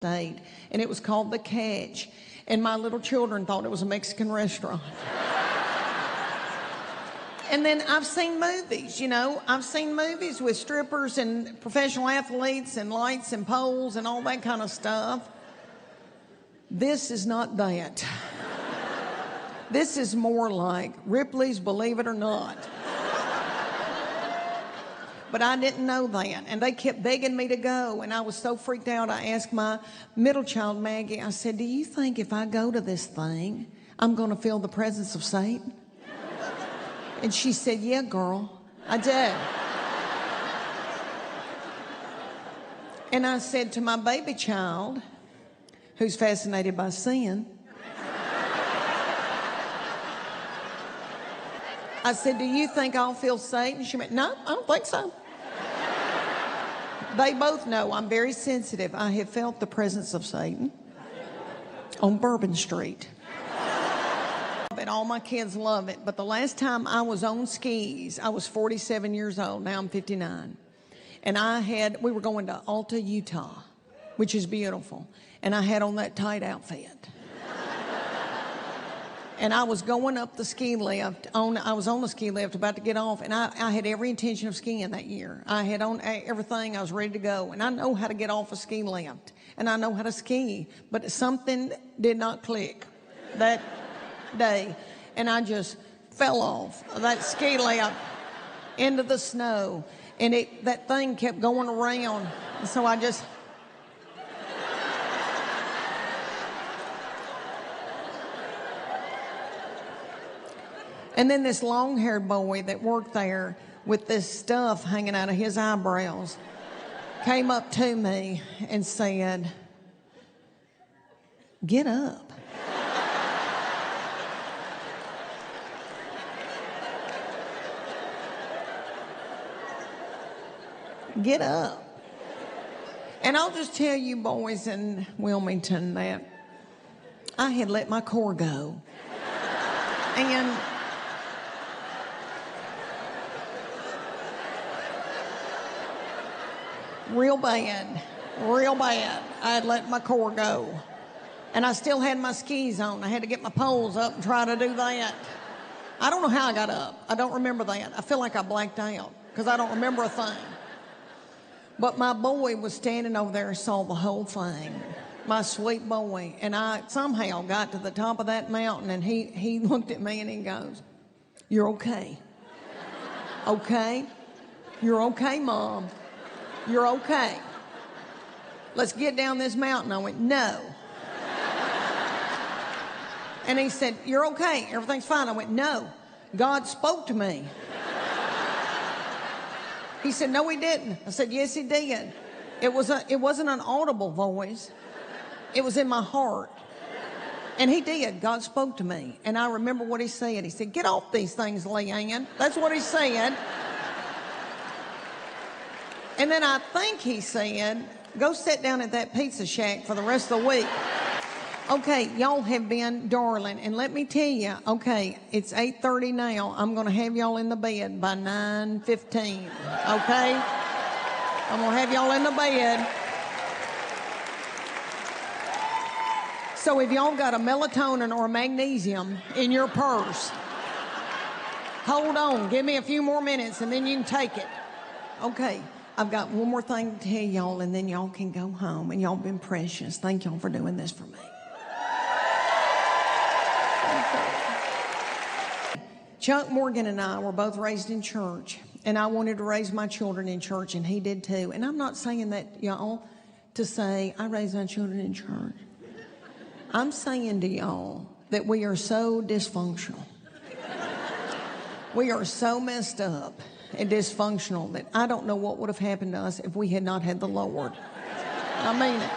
state, and it was called The Catch, and my little children thought it was a Mexican restaurant. And then I've seen movies, I've seen movies with strippers and professional athletes and lights and poles and all that kind of stuff. This is not that. This is more like Ripley's Believe It or Not. But I didn't know that, and they kept begging me to go, and I was so freaked out. I asked my middle child, Maggie, I said, do you think if I go to this thing, I'm going to feel the presence of Satan? And she said, yeah, girl, I do. And I said to my baby child, who's fascinated by sin, I said, do you think I'll feel Satan? She went, no, I don't think so. They both know I'm very sensitive. I have felt the presence of Satan on Bourbon Street. And all my kids love it. But the last time I was on skis, I was 47 years old. Now I'm 59. And we were going to Alta, Utah, which is beautiful. And I had on that tight outfit. And I was going up the ski lift. I was on the ski lift about to get off, and I had every intention of skiing that year. I had on everything. I was ready to go. And I know how to get off a ski lift, and I know how to ski. But something did not click that day, and I just fell off that ski lift into the snow, and that thing kept going around. And so I just... And then this long-haired boy that worked there with this stuff hanging out of his eyebrows came up to me and said, get up. Get up. And I'll just tell you boys in Wilmington that I had let my core go. And real bad. I had let my core go. And I still had my skis on. I had to get my poles up and try to do that. I don't know how I got up. I don't remember that. I feel like I blacked out because I don't remember a thing. But my boy was standing over there and saw the whole thing. My sweet boy. And I somehow got to the top of that mountain, and he looked at me and he goes, you're okay. Okay? You're okay, Mom. You're okay. Let's get down this mountain. I went, no. And he said, you're okay. Everything's fine. I went, no. God spoke to me. He said, no, he didn't. I said, yes, he did. It wasn't an audible voice. It was in my heart. And he did. God spoke to me. And I remember what he said. He said, get off these things, Leanne. That's what he said. And then I think he said, go sit down at that pizza shack for the rest of the week. Okay, y'all have been darling. And let me tell you, okay, it's 8:30 now. I'm going to have y'all in the bed by 9:15, okay? I'm going to have y'all in the bed. So if y'all got a melatonin or a magnesium in your purse, hold on. Give me a few more minutes and then you can take it. Okay. I've got one more thing to tell y'all, and then y'all can go home. And y'all been precious. Thank y'all for doing this for me. Chuck Morgan and I were both raised in church, and I wanted to raise my children in church, and he did too. And I'm not saying that, y'all, to say I raised my children in church. I'm saying to y'all that we are so dysfunctional. We are so messed up and dysfunctional that I don't know what would have happened to us if we had not had the Lord. I mean it.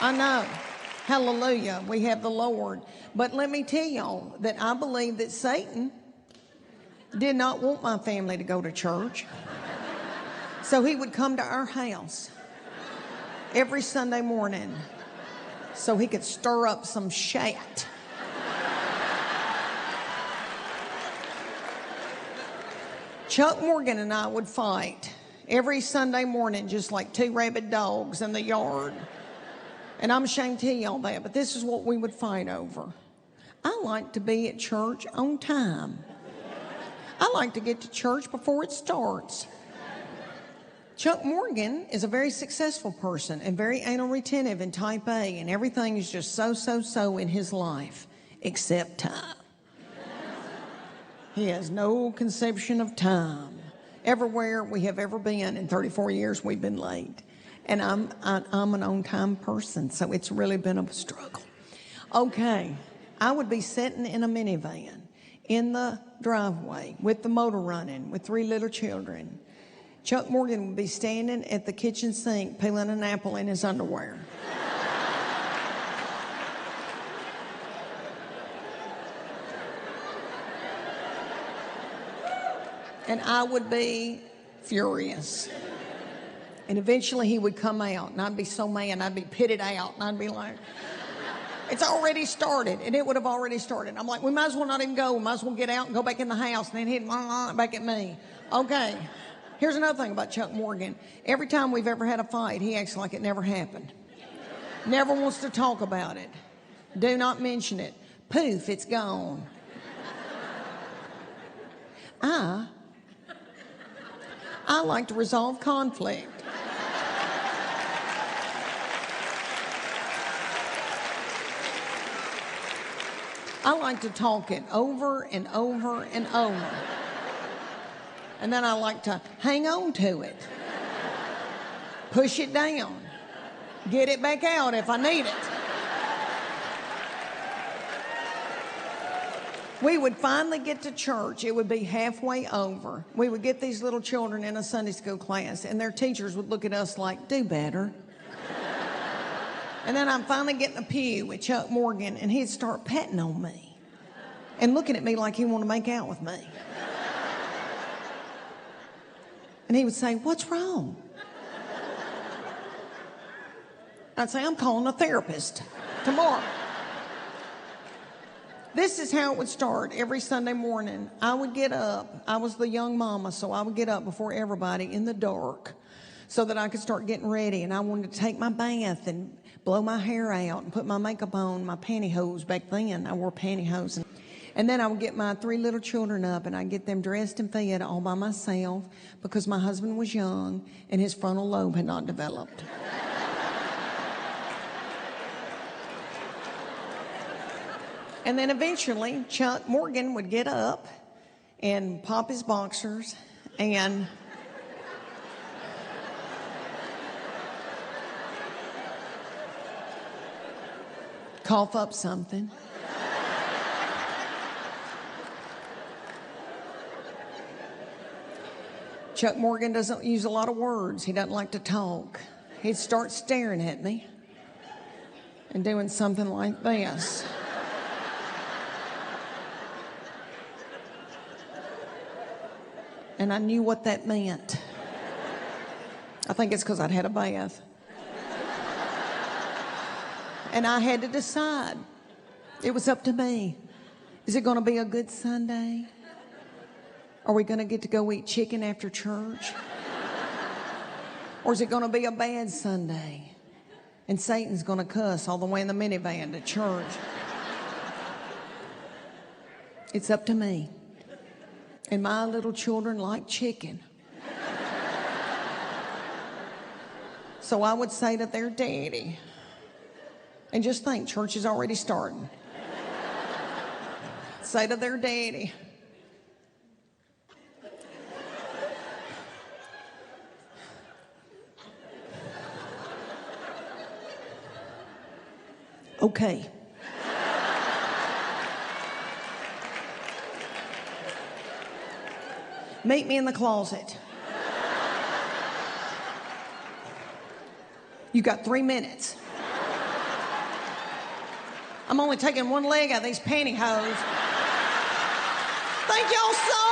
I know. Hallelujah. We have the Lord. But let me tell y'all that I believe that Satan did not want my family to go to church. So he would come to our house every Sunday morning so he could stir up some shat. Chuck Morgan and I would fight every Sunday morning, just like two rabid dogs in the yard. And I'm ashamed to tell y'all that, but this is what we would fight over. I like to be at church on time. I like to get to church before it starts. Chuck Morgan is a very successful person and very anal retentive and type A, and everything is just so in his life, except time. He has no conception of time. Everywhere we have ever been in 34 years, we've been late. And I'm an on-time person, so it's really been a struggle. Okay, I would be sitting in a minivan in the driveway with the motor running with 3 little children. Chuck Morgan would be standing at the kitchen sink peeling an apple in his underwear. And I would be furious. And eventually he would come out, and I'd be so mad, and I'd be pitted out, and I'd be like, it's already started, and it would have already started. I'm like, we might as well not even go. We might as well get out and go back in the house, and then he'd back at me. Okay, here's another thing about Chuck Morgan. Every time we've ever had a fight, he acts like it never happened. Never wants to talk about it. Do not mention it. Poof, it's gone. I like to resolve conflict. I like to talk it over and over and over. And then I like to hang on to it. Push it down. Get it back out if I need it. We would finally get to church. It would be halfway over. We would get these little children in a Sunday school class, and their teachers would look at us like, do better. And then I'm finally getting a pew with Chuck Morgan, and he'd start patting on me and looking at me like he wanted to make out with me. And he would say, what's wrong? I'd say, I'm calling a therapist tomorrow. This is how it would start every Sunday morning. I would get up. I was the young mama, so I would get up before everybody in the dark so that I could start getting ready. And I wanted to take my bath and blow my hair out and put my makeup on, my pantyhose. Back then, I wore pantyhose. And then I would get my 3 little children up, and I'd get them dressed and fed all by myself because my husband was young and his frontal lobe had not developed. And then eventually, Chuck Morgan would get up and pop his boxers and cough up something. Chuck Morgan doesn't use a lot of words. He doesn't like to talk. He'd start staring at me and doing something like this. And I knew what that meant. I think it's because I'd had a bath. And I had to decide. It was up to me. Is it going to be a good Sunday? Are we going to get to go eat chicken after church? Or is it going to be a bad Sunday? And Satan's going to cuss all the way in the minivan to church. It's up to me. And my little children like chicken. So I would say to their daddy, and just think, church is already starting. Say to their daddy, okay. Meet me in the closet. You got 3 minutes. I'm only taking one leg out of these pantyhose. Thank y'all so